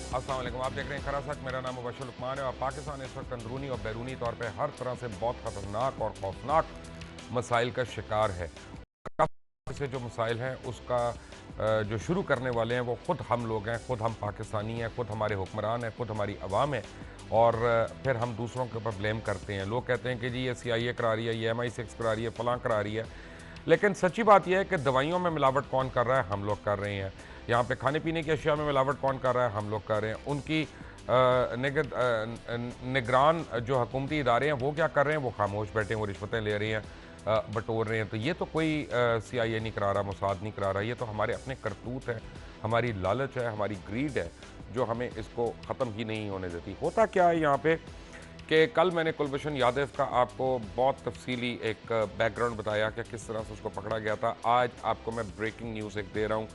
अस्सलाम वालेकुम। आप देख रहे हैं खरासत। मेरा नाम मुबशर लुकमान है और पाकिस्तान इस वक्त अंदरूनी और बैरूनी तौर पर हर तरह से बहुत ख़तरनाक और खौफनाक मसाइल का शिकार है। काफ़ी से जो मसाइल हैं उसका जो शुरू करने वाले हैं वो ख़ुद हम लोग हैं, ख़ुद हम पाकिस्तानी हैं, ख़ुद हमारे हुक्मरान हैं, ख़ुद हमारी अवाम है। और फिर हम दूसरों के ऊपर ब्लेम करते हैं। लोग कहते हैं कि जी ये CIA करा रही है, ये MI6 करा रही है, फलां करा रही है। लेकिन सच्ची बात यह है कि दवाइयों में मिलावट कौन कर रहा है? हम लोग कर रहे हैं। यहाँ पे खाने पीने की अशिया में मिलावट कौन कर रहा है? हम लोग कर रहे हैं। उनकी निगरान जो हुकूमती इदारे हैं वो क्या कर रहे हैं? वो खामोश बैठे हैं, वो रिश्वतें ले रहे हैं, बटोर रहे हैं। तो ये तो कोई CIA नहीं करा रहा, मोसाद नहीं करा रहा, ये तो हमारे अपने करतूत है, हमारी लालच है, हमारी ग्रीड है जो हमें इसको ख़त्म ही नहीं होने देती। होता क्या है यहाँ पे कि कल मैंने कुलभूषण यादव का आपको बहुत तफसीली एक बैकग्राउंड बताया कि किस तरह से उसको पकड़ा गया था। आज आपको मैं ब्रेकिंग न्यूज़ एक दे रहा हूँ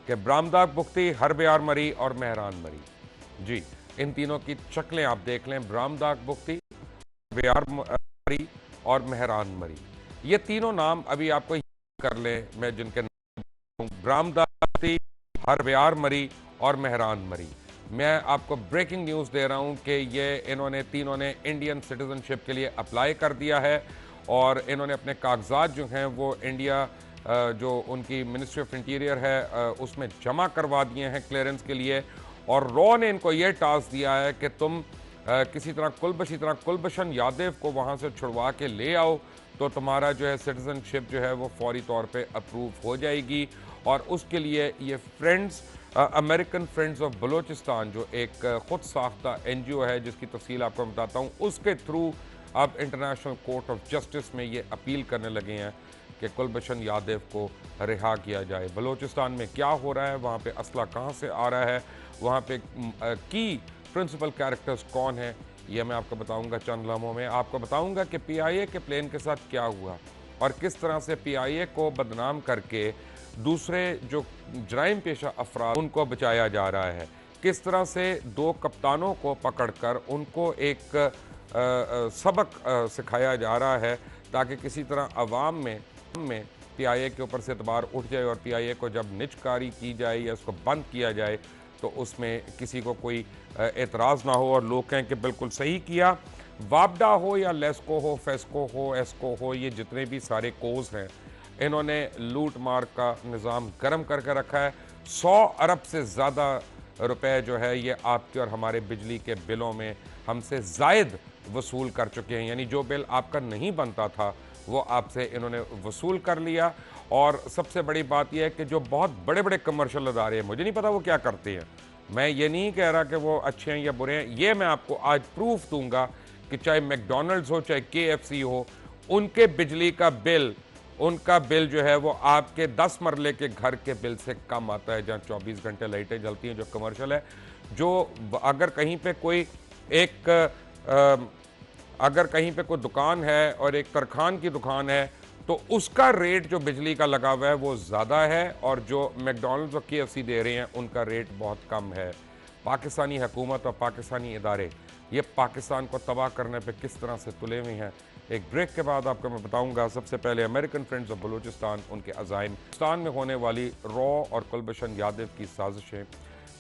कि ब्रामदाग बुख्ती, हरबयार मरी और मेहरान मरी। जी, इन तीनों की शक्लें आप देख लें, ब्रामदाग बुख्ती, हरबयार मरी और मेहरान मरी। ये तीनों नाम अभी आपको कर लें, मैं जिनके ब्रामदाग बुख्ती, हरबयार मरी और मेहरान मरी। मैं आपको ब्रेकिंग न्यूज़ दे रहा हूं कि ये इन्होंने तीनों ने इंडियन सिटीजनशिप के लिए अप्लाई कर दिया है और इन्होंने अपने कागजात जो हैं वो इंडिया जो उनकी मिनिस्ट्री ऑफ इंटीरियर है उसमें जमा करवा दिए हैं क्लियरेंस के लिए। और रॉ ने इनको ये टास्क दिया है कि तुम किसी तरह कुलभूषण यादव को वहाँ से छुड़वा के ले आओ तो तुम्हारा जो है सिटीजनशिप जो है वो फौरी तौर पे अप्रूव हो जाएगी। और उसके लिए ये friends American friends of Balochistan जो एक खुद साख्ता NGO है जिसकी तफसील आपको बताता हूँ, उसके थ्रू अब इंटरनेशनल कोर्ट ऑफ जस्टिस में ये अपील करने लगे हैं कि कुलभूषण यादव को रिहा किया जाए। बलोचिस्तान में क्या हो रहा है, वहाँ पे असला कहाँ से आ रहा है, वहाँ पे की प्रिंसिपल कैरेक्टर्स कौन है, ये मैं आपको बताऊंगा चंद लम्हों में। आपको बताऊंगा कि PIA के प्लेन के साथ क्या हुआ और किस तरह से PIA को बदनाम करके दूसरे जो जराइम पेशा अफराद उनको बचाया जा रहा है। किस तरह से दो कप्तानों को पकड़कर उनको एक सबक सिखाया जा रहा है ताकि किसी तरह अवाम में PIA के ऊपर से एतबार उठ जाए और PIA को जब निजकारी की जाए या उसको बंद किया जाए तो उसमें किसी को कोई एतराज़ ना हो और लोग कहें कि बिल्कुल सही किया। वापडा हो या लेस्को हो, फेस्को हो, एस्को हो, ये जितने भी सारे कोज हैं इन्होंने लूट मार का निज़ाम गर्म करके रखा है। 100 अरब से ज़्यादा रुपए जो है ये आपके और हमारे बिजली के बिलों में हमसे ज़ायद वसूल कर चुके हैं। यानी जो बिल आपका नहीं बनता था वो आपसे इन्होंने वसूल कर लिया। और सबसे बड़ी बात यह है कि जो बहुत बड़े बड़े कमर्शियल अदारे हैं, मुझे नहीं पता वो क्या करते हैं, मैं ये नहीं कह रहा कि वो अच्छे हैं या बुरे हैं, ये मैं आपको आज प्रूफ दूंगा कि चाहे मैकडॉनल्ड्स हो, चाहे KFC हो, उनके बिजली का बिल, उनका बिल जो है वो आपके 10 मरले के घर के बिल से कम आता है, जहाँ 24 घंटे लाइटें जलती हैं। जो कमर्शियल है, जो अगर कहीं पे कोई एक अगर कहीं पे कोई दुकान है और एक तरखान की दुकान है तो उसका रेट जो बिजली का लगा हुआ है वो ज़्यादा है और जो मैकडॉनल्ड्स और KFC दे रहे हैं उनका रेट बहुत कम है। पाकिस्तानी हुकूमत और पाकिस्तानी इदारे ये पाकिस्तान को तबाह करने पे किस तरह से तुले हुए हैं। एक ब्रेक के बाद आपको मैं बताऊंगा। सबसे पहले अमेरिकन फ्रेंड्स ऑफ बलूचिस्तान, उनके अज़ाइम, पाकिस्तान में होने वाली रॉ और कुलभूषण यादव की साजिशें,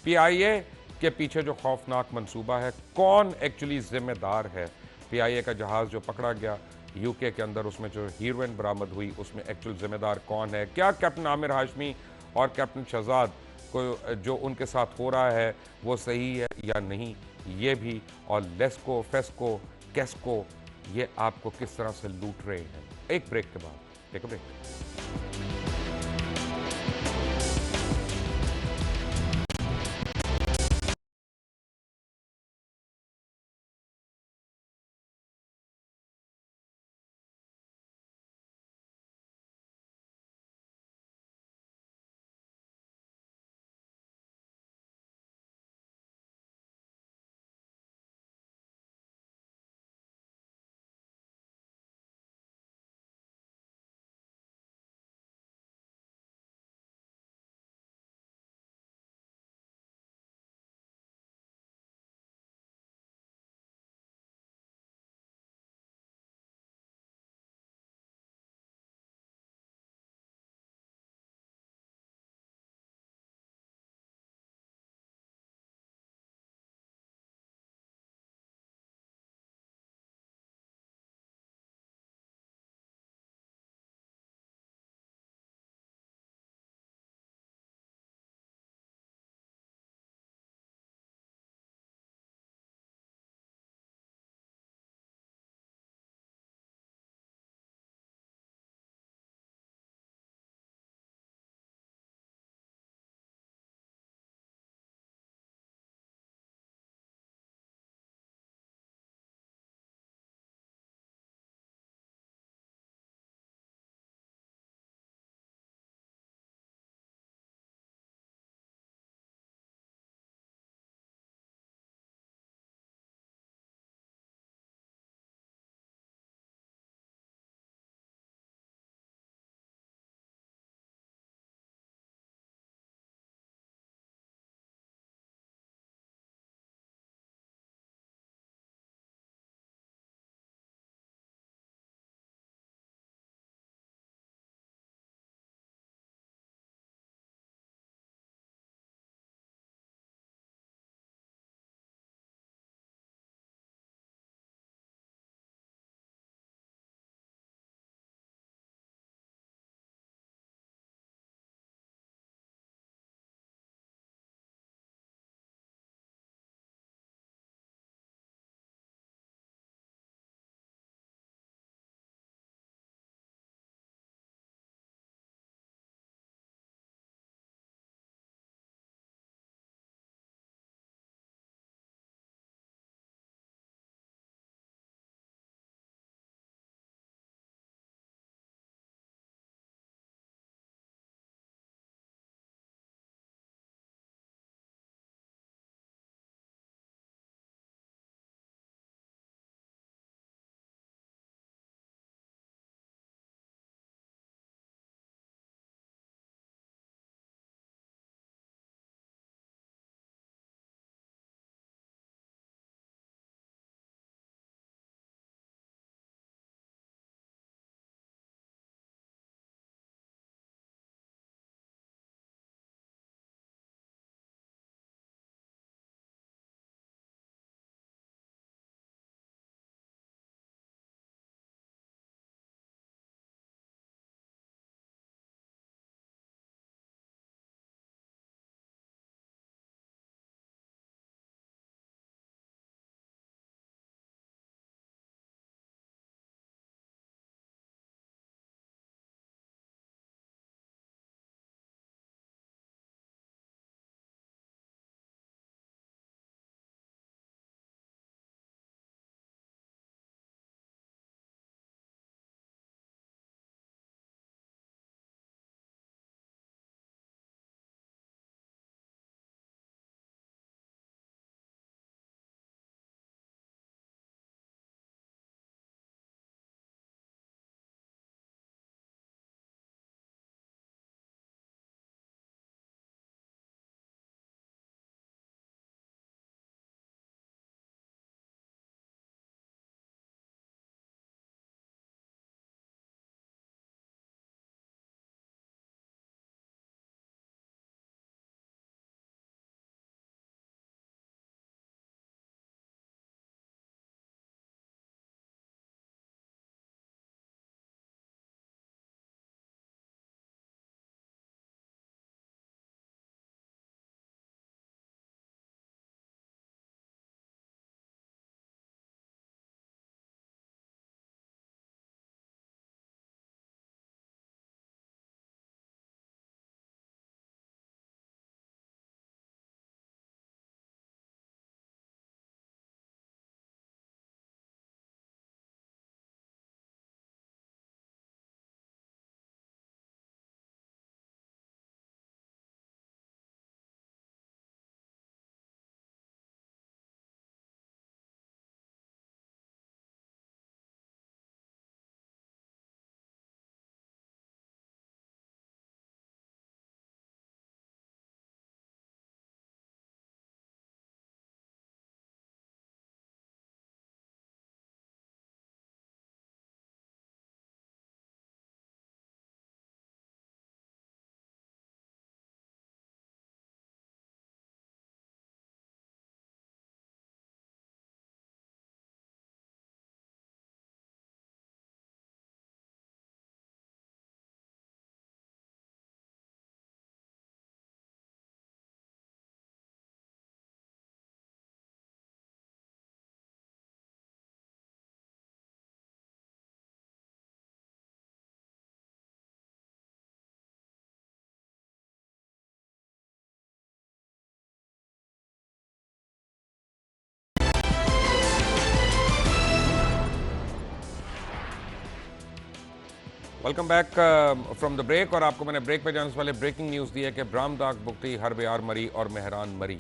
PIA के पीछे जो खौफनाक मंसूबा है, कौन एक्चुअली जिम्मेदार है। PIA का जहाज़ जो पकड़ा गया UK के अंदर, उसमें जो हीरोइन बरामद हुई, उसमें एक्चुअल जिम्मेदार कौन है। क्या कैप्टन आमिर हाशमी और कैप्टन शहजाद को जो उनके साथ हो रहा है वो सही है या नहीं, ये भी। और लेस्को, फेस्को, कैस्को ये आपको किस तरह से लूट रहे हैं। एक ब्रेक के बाद, एक break. Welcome back from the break. और आपको मैंने ब्रेक पे जाने से पहले ब्रेकिंग न्यूज़ दी है कि ब्रामदाग बुगटी, हरब यार मरी और मेहरान मरी,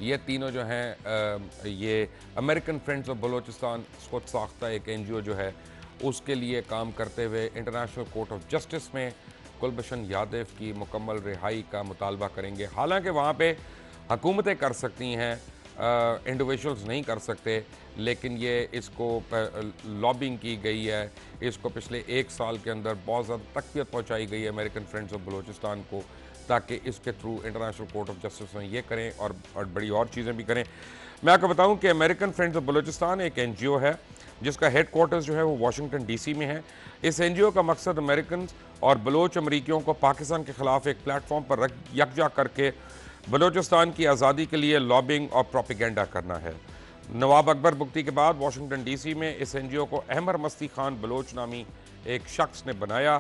ये तीनों जो हैं ये अमेरिकन फ्रेंड्स ऑफ बलोचिस्तान खुद साख्ता एक NGO जो है उसके लिए काम करते हुए इंटरनेशनल कोर्ट ऑफ जस्टिस में कुलभूषण यादव की मुकम्मल रिहाई का मुतालबा करेंगे। हालांकि वहाँ पे हुकूमतें कर सकती हैं, इंडिविजुअल्स नहीं कर सकते, लेकिन ये इसको लॉबिंग की गई है, इसको पिछले 1 साल के अंदर बहुत ज़्यादा तकवीत पहुँचाई गई है अमेरिकन फ्रेंड्स ऑफ बलोचिस्तान को, ताकि इसके through international court of justice में ये करें और बड़ी और चीज़ें भी करें। मैं आपको बताऊं कि अमेरिकन फ्रेंड्स ऑफ बलोचिस्तान एक NGO है जिसका हेड क्वार्टर्स जो है वो वाशिंगटन DC में है। इस NGO का मकसद अमेरिकन और बलोच अमरीकियों को पाकिस्तान के ख़िलाफ़ एक प्लेटफॉर्म पर यकजा करके बलोचिस्तान की आज़ादी के लिए लॉबिंग और प्रोपेगेंडा करना है। नवाब अकबर बुगटी के बाद वाशिंगटन DC में इस NGO को अहमर मस्ती खान बलोच नामी एक शख्स ने बनाया।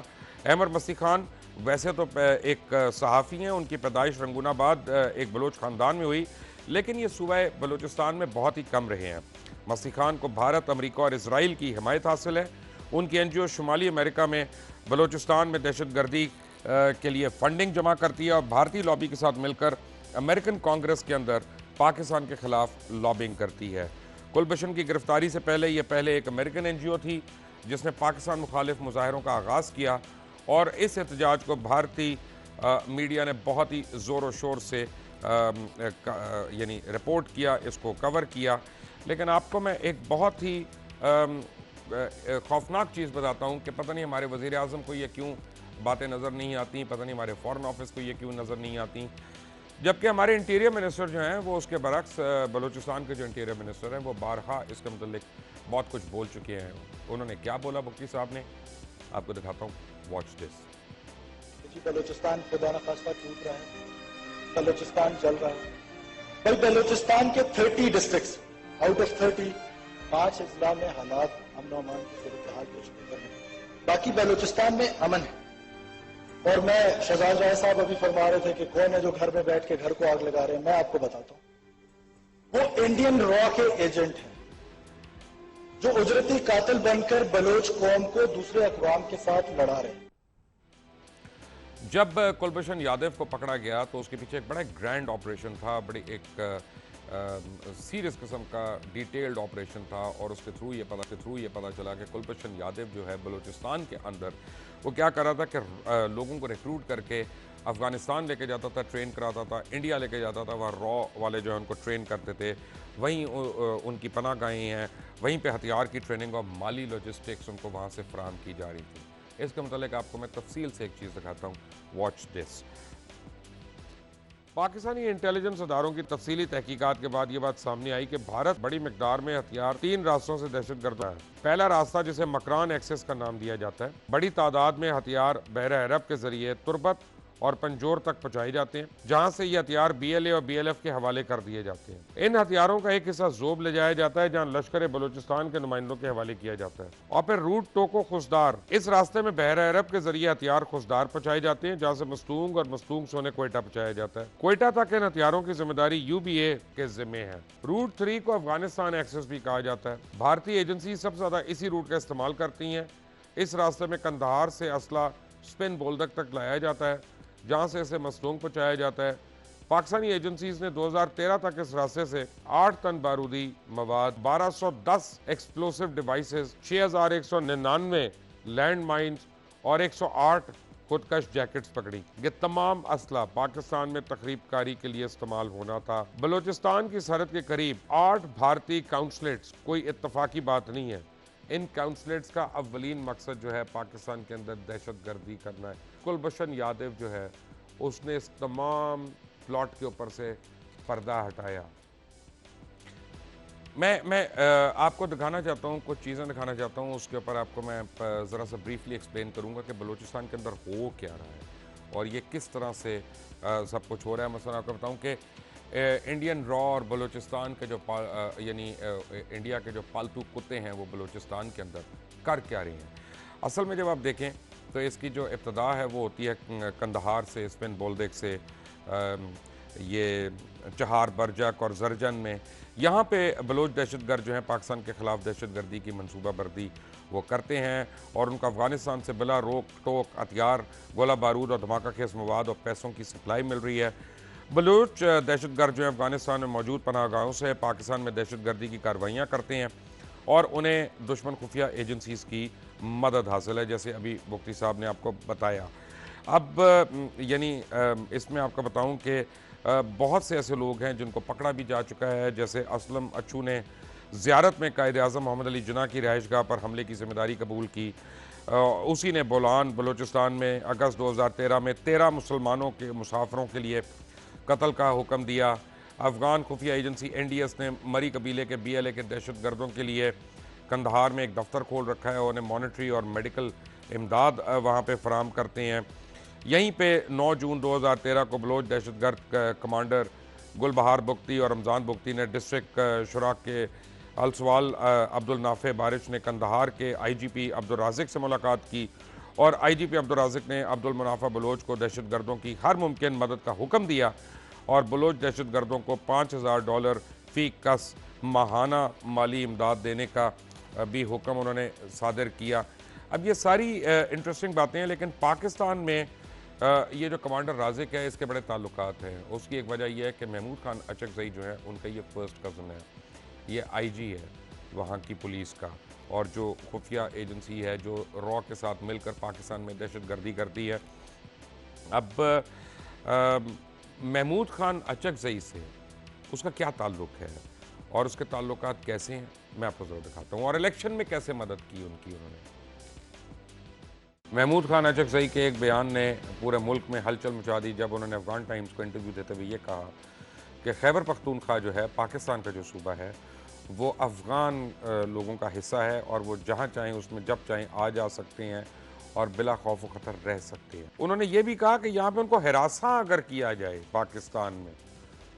अहमर मस्ती खान वैसे तो एक सहाफ़ी हैं, उनकी पैदाइश रंगूनाबाद एक बलोच ख़ानदान में हुई, लेकिन ये सूबा बलोचिस्तान में बहुत ही कम रहे हैं। मस्ती खान को भारत, अमेरिका और इसराइल की हिमायत हासिल है। उनकी NGO शुमाली अमेरिका में बलोचिस्तान में दहशतगर्दी के लिए फंडिंग जमा करती है और भारतीय लॉबी के साथ मिलकर अमेरिकन कांग्रेस के अंदर पाकिस्तान के खिलाफ लॉबिंग करती है। कुलभूषण की गिरफ्तारी से पहले ये पहले एक अमेरिकन NGO थी जिसने पाकिस्तान मुखालिफ मुजाहरों का आगाज़ किया और इस एहतजाज को भारतीय मीडिया ने बहुत ही ज़ोर व शोर से यानी रिपोर्ट किया, इसको कवर किया। लेकिन आपको मैं एक बहुत ही खौफनाक चीज़ बताता हूँ कि पता नहीं हमारे वज़ीर आज़म को ये क्यों बातें नज़र नहीं आती, पता नहीं हमारे फ़ॉरेन ऑफिस को ये क्यों नज़र नहीं आती, जबकि हमारे इंटीरियर मिनिस्टर जो हैं वो उसके बरक्स बलूचिस्तान के जो इंटीरियर मिनिस्टर हैं वो बारहा इसके मतलब बहुत कुछ बोल चुके हैं। उन्होंने क्या बोला बुगटी साहब ने, आपको दिखाता हूँ, वॉच दिस। बलूचिस्तान खुदा न खास्ता टूट रहा है, बलूचिस्तान जल रहा है। भाई बलूचिस्तान के 30 डिस्ट्रिक्ट आउट ऑफ 30 5 अजला में हालात अमन अमान की सूरत हाल कुछ बेहतर है, बाकी बलूचिस्तान में अमन है। और मैं शहजाद राय साहब अभी फरमा रहे थे कि कौन है जो घर में बैठ के घर को आग लगा रहे हैं, मैं आपको बताता हूं, वो इंडियन रॉ के एजेंट हैं जो उजरती कातिल बनकर बलोच कौम को दूसरे अकवाम के साथ लड़ा रहे हैं। जब कुलभूषण यादव को पकड़ा गया तो उसके पीछे एक बड़ा ग्रैंड ऑपरेशन था, बड़ी एक सीरियस किस्म का डिटेल्ड ऑपरेशन था और उसके थ्रू ये पता चला कि कुलभूषण यादव जो है बलूचिस्तान के अंदर वो क्या कर रहा था कि लोगों को रिक्रूट करके अफ़गानिस्तान लेके जाता था, ट्रेन कराता था, इंडिया लेके जाता था, वहाँ रॉ वाले जो है उनको ट्रेन करते थे, वहीं उनकी पनाहगाहें हैं, वहीं पे हथियार की ट्रेनिंग और माली लॉजिस्टिक्स उनको वहाँ से फराहम की जा रही थी। इसके मतलब आपको मैं तफसील से एक चीज़ दिखाता हूँ, वॉच दिस। पाकिस्तानी इंटेलिजेंस अदारों की तफसीली तहकीकात के बाद ये बात सामने आई कि भारत बड़ी मिकदार में हथियार 3 रास्तों से दहशतगर्द है। पहला रास्ता जिसे मकरान एक्सेस का नाम दिया जाता है, बड़ी तादाद में हथियार बहर अरब के जरिए तुर्बत और पंजोर तक पहुंचाए जाते हैं, जहां से ये हथियार BLA और BLF के हवाले कर दिए जाते हैं। इन हथियारों का एक हिस्सा जोब ले जाया जाता है जहां लश्कर बलूचिस्तान के नुमाइंदों के हवाले किया जाता है और फिर रूट टोको खुशदार, इस रास्ते में बहर अरब के जरिए हथियार खुशदार पहुंचाए जाते हैं, जहां से मस्तूंग और मस्तूंग से कोयटा पहुंचाया जाता है। कोयटा तक इन हथियारों की जिम्मेदारी UBA के जिम्मे है। रूट 3 को अफगानिस्तान एक्सेस भी कहा जाता है। भारतीय एजेंसी सबसे ज्यादा इसी रूट का इस्तेमाल करती हैं। इस रास्ते में कंदहार से असला स्पिन बोल्दक तक लाया जाता है, जहां से इसे मस्तूंग पहुंचाया जाता है। पाकिस्तानी एजेंसीज ने 2013 तक इस रास्ते से 8 टन बारूदी मवाद, 1210 एक्सप्लोसिव डिवाइसेस, 6199 लैंड माइंस और 108 खुदकश जैकेट्स पकड़ी। ये तमाम असला पाकिस्तान में तखरीबकारी के लिए इस्तेमाल होना था। बलूचिस्तान की सरहद के करीब 8 भारतीय काउंसलेट्स, कोई इत्तफाकी बात नहीं है, इन काउंसलेट्स का अव्वलीन मकसद जो है पाकिस्तान के अंदर दहशतगर्दी करना है। कुलभूषण यादव जो है उसने इस तमाम प्लॉट के ऊपर से पर्दा हटाया। मैं आपको दिखाना चाहता हूँ, कुछ चीज़ें दिखाना चाहता हूँ, उसके ऊपर आपको मैं ज़रा सा ब्रीफली एक्सप्लेन करूँगा कि बलूचिस्तान के अंदर हो क्या रहा है और ये किस तरह से सब कुछ हो रहा है। मसलन आपको बताऊँ कि इंडियन रॉ और बलूचिस्तान के जो यानी इंडिया के जो पालतू कुत्ते हैं वो बलूचिस्तान के अंदर कर क्या रहे हैं। असल में जब आप देखें तो इसकी जो इब्तदा है वो होती है कंदहार से, स्पिन बोल्देक से, ये चहार बरजक और जरजन में, यहाँ पे बलोच दहशतगर्द जो हैं पाकिस्तान के ख़िलाफ़ दहशतगर्दी की मनसूबाबंदी वो करते हैं और उनको अफ़गानिस्तान से बिला रोक टोक हथियार, गोला बारूद और धमाका खेस मवाद और पैसों की सप्लाई मिल रही है। बलूच दहशतगर्द जो है अफ़गानिस्तान में मौजूद पनाहगाहों से पाकिस्तान में दहशतगर्दी की कार्रवाइयाँ करते हैं और उन्हें दुश्मन खुफिया एजेंसीज़ की मदद हासिल है, जैसे अभी मुफ्ती साहब ने आपको बताया। अब यानी इसमें आपको बताऊं कि बहुत से ऐसे लोग हैं जिनको पकड़ा भी जा चुका है, जैसे असलम अच्छू ने ज़ियारत में कायद आज़म मोहम्मद अली जिन्ना की रिहाइशगाह पर हमले की जिम्मेदारी कबूल की। उसी ने बोलान बलूचिस्तान में अगस्त 2013 में 13 मुसलमानों के मुसाफरों के लिए कत्ल का हुक्म दिया। अफ़गान खुफिया एजेंसी NDS ने मरी कबीले के BLA के दहशतगर्दों के लिए कंदहार में एक दफ्तर खोल रखा है और उन्हें मॉनिटरी और मेडिकल इमदाद वहाँ पे फराम करते हैं। यहीं पे 9 जून 2013 को बलोच दहशतगर्द कमांडर गुलबहार बुख्ती और रमज़ान बुख्ती ने डिस्ट्रिक्ट शुराक के अलसवाल अब्दुल नाफे बारिश ने कंदहार के IGP अब्दुल राज़िक से मुलाकात की और IGP अब्दुल राज़िक ने अब्दुल मुनाफा बलोच को दहशतगर्दों की हर मुमकिन मदद का हुक्म दिया और बलोच दहशतगर्दों को $5000 फ़ी कस माहाना माली इमदाद देने का भी हुक्म उन्होंने सादर किया। अब ये सारी इंटरेस्टिंग बातें हैं, लेकिन पाकिस्तान में ये जो कमांडर राज़िक है इसके बड़े ताल्लुकात हैं। उसकी एक वजह यह है कि महमूद खान अचकज़ई जो है उनका ये फर्स्ट कज़न है, ये IG है वहाँ की पुलिस का, और जो खुफिया एजेंसी है जो रॉ के साथ मिलकर पाकिस्तान में दहशतगर्दी करती है। अब महमूद खान अचकज़ई से उसका क्या ताल्लुक़ है और उसके ताल्लुकात कैसे हैं, मैं आपको ज़रूर दिखाता हूँ, और इलेक्शन में कैसे मदद की उनकी उन्होंने। महमूद खान अचकज़ई के एक बयान ने पूरे मुल्क में हलचल मचा दी जब उन्होंने अफ़गान टाइम्स को इंटरव्यू देते हुए ये कहा कि खैबर पख्तूनख्वा जो है पाकिस्तान का जो सूबा है वो अफ़गान लोगों का हिस्सा है और वो जहाँ चाहें उसमें जब चाहें आ जा सकते हैं और बिला खौफ व ख़तर रह सकते हैं। उन्होंने ये भी कहा कि यहाँ पे उनको हिरासा अगर किया जाए पाकिस्तान में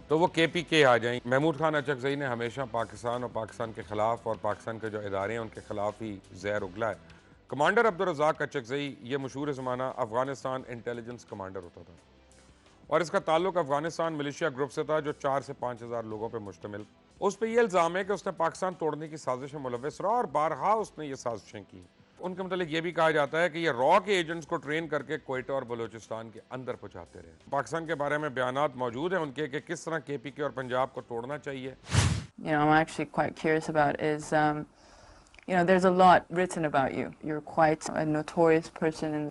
तो वो KPK आ जाएं। महमूद खान अचकज़ई ने हमेशा पाकिस्तान और पाकिस्तान के ख़िलाफ़ और पाकिस्तान के जो इदारे हैं उनके ख़िलाफ़ ही ज़हर उगला है। कमांडर अब्दुल रज़ाक अचकज़ई ये मशहूर ज़माना अफ़गानिस्तान इंटेलिजेंस कमांडर होता था और इसका ताल्लुक अफ़गानिस्तान मिलिशिया ग्रुप से था जो 4 से 5000 लोगों पर मुश्तमिल। उस पर यह इल्ज़ाम है कि उसने पाकिस्तान तोड़ने की साजिश में मुलव्वस रहा और बारहा उसने ये साजिशें की। उनके मतलब ये भी कहा जाता है कि ये रॉ के एजेंट्स को ट्रेन करके क्वेटा और बलूचिस्तान के अंदर पहुँचाते रहे। पाकिस्तान के बारे में बयानात मौजूद हैं उनके कि किस तरह KPK और पंजाब को तोड़ना चाहिए। I'm actually quite curious about is, there's a lot written about you. You're quite a notorious person. And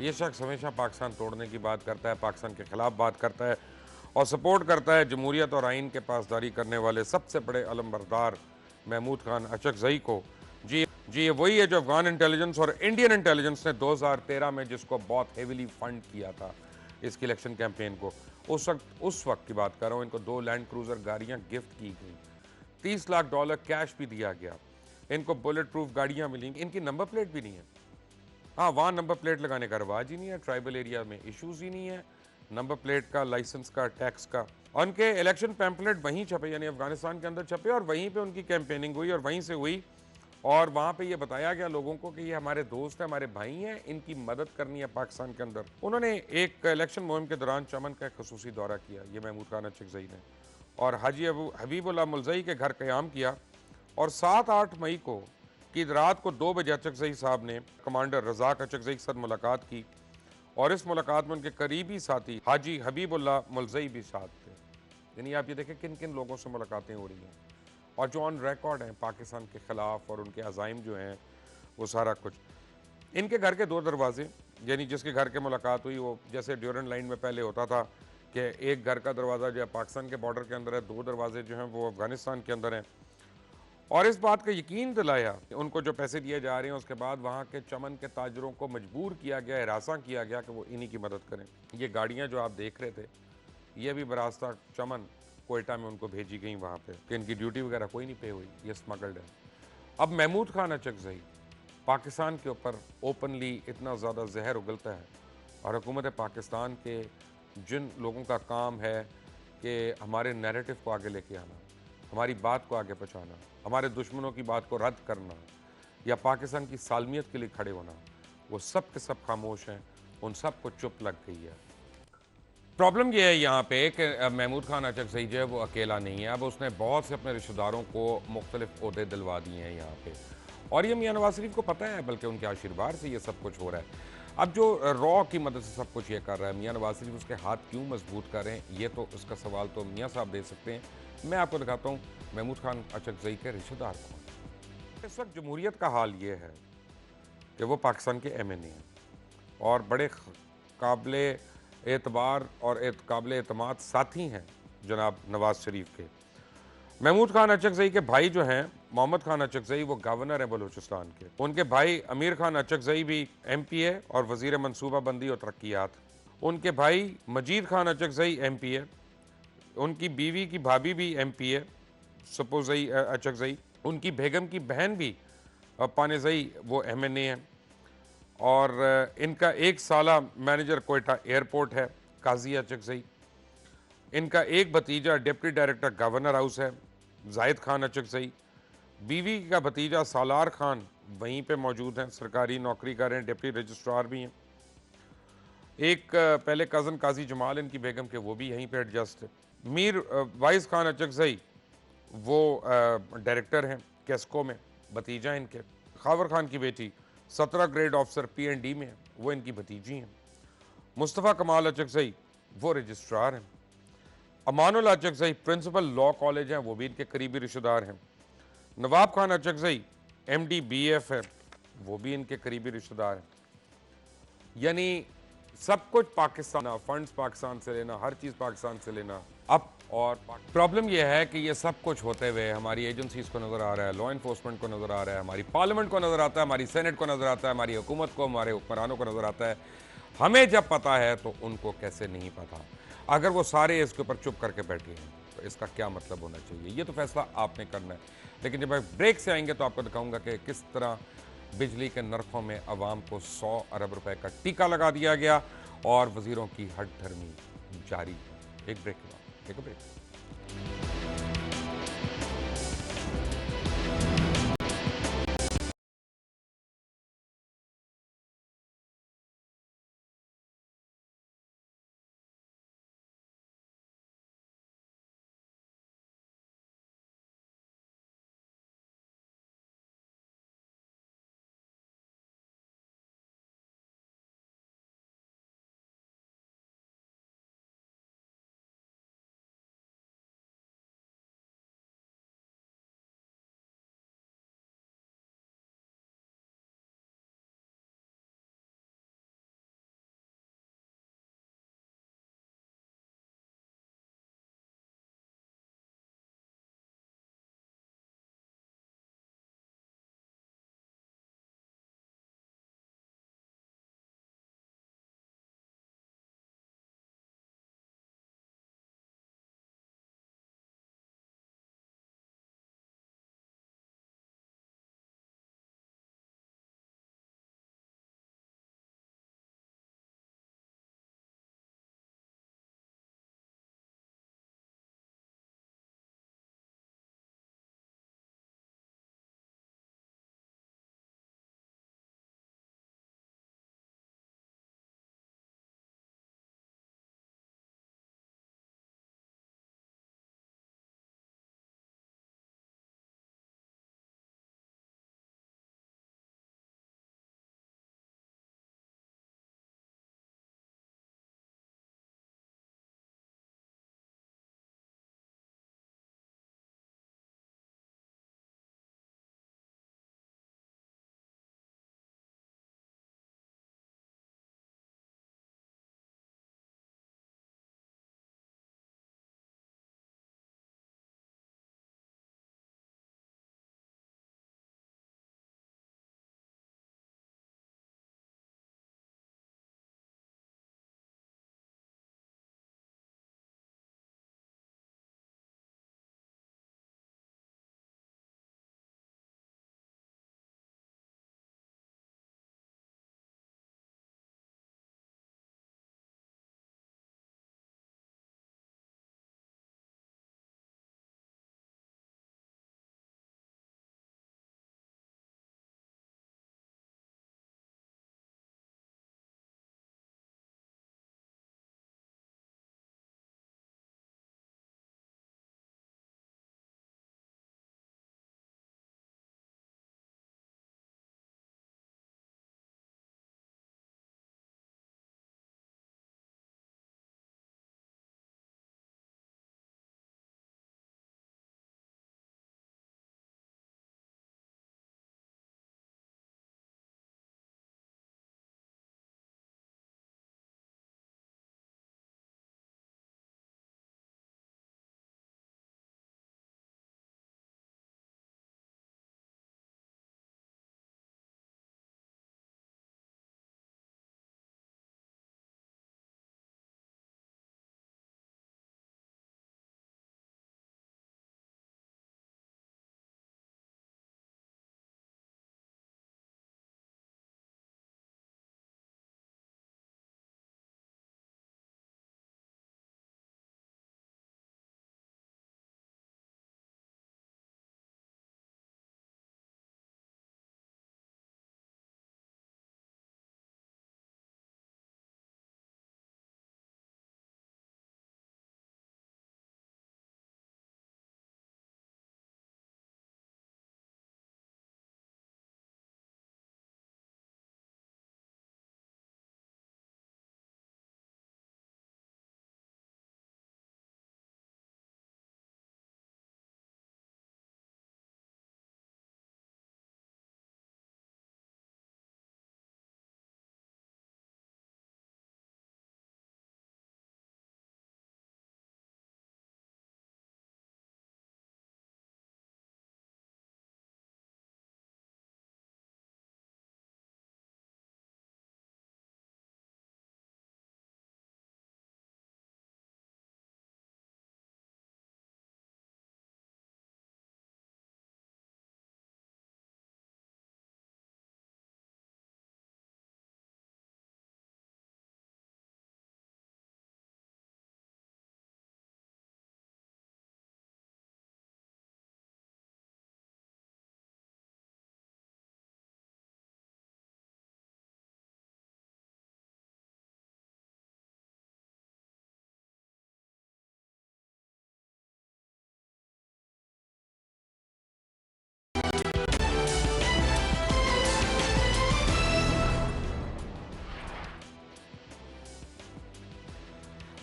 ये शख्स हमेशा पाकिस्तान तोड़ने की बात करता है, पाकिस्तान के ख़िलाफ़ बात करता है और सपोर्ट करता है जमहूरियत और आइन के पासदारी करने वाले सबसे बड़े अलमबरदार महमूद खान अचकज़ई को। जी ये वही है जो अफ़गान इंटेलिजेंस और इंडियन इंटेलिजेंस ने 2013 में जिसको बहुत हेविली फंड किया था इसकी इलेक्शन कैंपेन को। उस वक्त की बात कर रहा हूँ। इनको 2 लैंड क्रूज़र गाड़ियाँ गिफ्ट की गई, $30 लाख कैश भी दिया गया, इनको बुलेट प्रूफ गाड़ियाँ मिली, इनकी नंबर प्लेट भी नहीं है। हाँ, वहाँ नंबर प्लेट लगाने का रिवाज ही नहीं है, ट्राइबल एरिया में इश्यूज़ ही नहीं है नंबर प्लेट का, लाइसेंस का, टैक्स का। उनके इलेक्शन पैम्पलेट वहीं छपे, यानी अफगानिस्तान के अंदर छपे और वहीं पे उनकी कैंपेनिंग हुई और वहीं से हुई और वहाँ पे ये बताया गया लोगों को कि ये हमारे दोस्त हैं, हमारे भाई हैं, इनकी मदद करनी है पाकिस्तान के अंदर। उन्होंने एक इलेक्शन मुहिम के दौरान चमन का खसूसी दौरा किया, ये महमूद खान अचकज़ई ने, और हाजी हबीबुल्लाह मुलज़ई के घर क़याम किया और 7-8 मई को की रात को 2 बजे अचकज़ई साहब ने कमांडर रज़ाक अचकज़ई के साथ मुलाकात की और इस मुलाकात में उनके करीबी साथी हाजी हबीबुल्लाह मुलज़ई भी साथ थे। यानी आप ये देखें किन किन लोगों से मुलाकातें हो रही हैं और जो ऑन रिकॉर्ड हैं पाकिस्तान के ख़िलाफ़ और उनके अज़ाइम जो हैं वो सारा कुछ। इनके घर के 2 दरवाजे, यानी जिसके घर के मुलाकात हुई वो जैसे ड्यूरन लाइन में पहले होता था कि एक घर का दरवाज़ा जो है पाकिस्तान के बॉर्डर के अंदर है, 2 दरवाजे जो हैं वो अफ़गानिस्तान के अंदर हैं। और इस बात का यकीन दिलाया, उनको जो पैसे दिए जा रहे हैं उसके बाद वहाँ के चमन के ताजरों को मजबूर किया गया, हिरासा किया गया कि वो इन्हीं की मदद करें। ये गाड़ियाँ जो आप देख रहे थे ये भी बरास्ता चमन कोयटा में उनको भेजी गई वहाँ पे कि इनकी ड्यूटी वगैरह कोई नहीं पे हुई, ये स्मगल्ड है। अब महमूद खान अचकज़ई पाकिस्तान के ऊपर ओपनली इतना ज़्यादा जहर उगलता है, और हुकूमत पाकिस्तान के जिन लोगों का काम है कि हमारे नैरेटिव को आगे लेके आना, हमारी बात को आगे पहुँचाना, हमारे दुश्मनों की बात को रद्द करना या पाकिस्तान की सालमियत के लिए खड़े होना, वो सब के सब खामोश हैं, उन सब को चुप लग गई है। प्रॉब्लम ये है यहाँ पे कि महमूद खान अचकज़ई जो है वो अकेला नहीं है। अब उसने बहुत से अपने रिश्तेदारों को मुख्तलिफ ओहदे दिलवा दिए हैं यहाँ पे, और ये मियाँ नवाज शरीफ को पता है, बल्कि उनके आशीर्वाद से ये सब कुछ हो रहा है। अब जो रॉ की मदद से सब कुछ ये कर रहा है, मियाँ नवाज शरीफ उसके हाथ क्यों मजबूत कर रहे हैं, ये तो उसका सवाल तो मियाँ साहब दे सकते हैं। मैं आपको दिखाता हूँ महमूद खान अचकज़ई के रिश्तेदार कौन। इस वक्त जमहूरियत का हाल ये है कि वो पाकिस्तान के MNA हैं और बड़े काबिल एतबार और काबिल एतमाद साथी हैं जनाब नवाज शरीफ के। महमूद खान अचकज़ई के भाई जो हैं मोहम्मद खान अचकज़ई, वो गवर्नर हैं बलूचिस्तान के। उनके भाई अमीर खान अचकज़ई भी MP है और वज़ीर मनसूबाबंदी और तरक्यात। उनके भाई मजीद खान अचकज़ई MP है। उनकी बीवी की भाभी भी MP है सपोज़ई अचकज़ई। उनकी बेगम की बहन भी पानेज़ई वो MNA है। और इनका एक साला मैनेजर कोयटा एयरपोर्ट है काजी अचकज़ई। इनका एक भतीजा डिप्टी डायरेक्टर गवर्नर हाउस है जाहिद खान अचकज़ई। बीवी का भतीजा सालार खान वहीं पे मौजूद हैं, सरकारी नौकरी कर रहे हैं, डिप्टी रजिस्ट्रार भी हैं। एक पहले कज़न काजी जमाल इनकी बेगम के, वो भी यहीं पे एडजस्ट है। मीर वाइस खान अचकज़ई वो डायरेक्टर हैं कैस्को में, भतीजा इनके। खावर खान की बेटी 17 ग्रेड ऑफिसर PND में है, वो इनकी भतीजी हैं। मुस्तफ़ा कमाल अचकज़ई वो रजिस्ट्रार हैं। अमानुल अचकज़ई प्रिंसिपल लॉ कॉलेज हैं, वो भी इनके करीबी रिश्तेदार हैं। नवाब खान अचकज़ई MD BF है, वो भी इनके करीबी रिश्तेदार हैं। यानी सब कुछ पाकिस्तान, फंड्स पाकिस्तान से लेना, हर चीज़ पाकिस्तान से लेना। अब और प्रॉब्लम यह है कि ये सब कुछ होते हुए हमारी एजेंसीज को नज़र आ रहा है, लॉ इन्फोर्समेंट को नज़र आ रहा है, हमारी पार्लियामेंट को नज़र आता है, हमारी सेनेट को नज़र आता है, हमारी हुकूमत को, हमारे हुक्मरानों को नज़र आता है। हमें जब पता है तो उनको कैसे नहीं पता। अगर वो सारे इसके ऊपर चुप करके बैठे हैं तो इसका क्या मतलब होना चाहिए, ये तो फैसला आपने करना है। लेकिन जब ब्रेक से आएंगे तो आपको दिखाऊंगा कि किस तरह बिजली के नरखों में आवाम को 100 अरब रुपए का टीका लगा दिया गया और वजीरों की हठधर्मी जारी है। एक ब्रेक के बाद, एक break.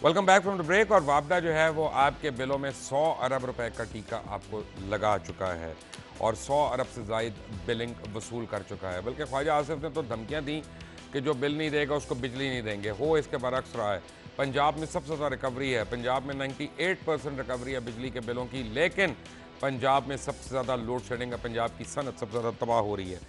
Welcome back from the break. और वापडा जो है वो आपके बिलों में 100 अरब रुपए का टीका आपको लगा चुका है और 100 अरब से ज़ायद बिलिंग वसूल कर चुका है। बल्कि ख्वाजा आसिफ ने तो धमकियां दी कि जो बिल नहीं देगा उसको बिजली नहीं देंगे। हो इसके बरक्स रहा है। पंजाब में सबसे ज़्यादा रिकवरी है। पंजाब में 98% रिकवरी है बिजली के बिलों की, लेकिन पंजाब में सबसे ज़्यादा लोड शेडिंग है। पंजाब की सनत सबसे ज़्यादा तबाह हो रही है।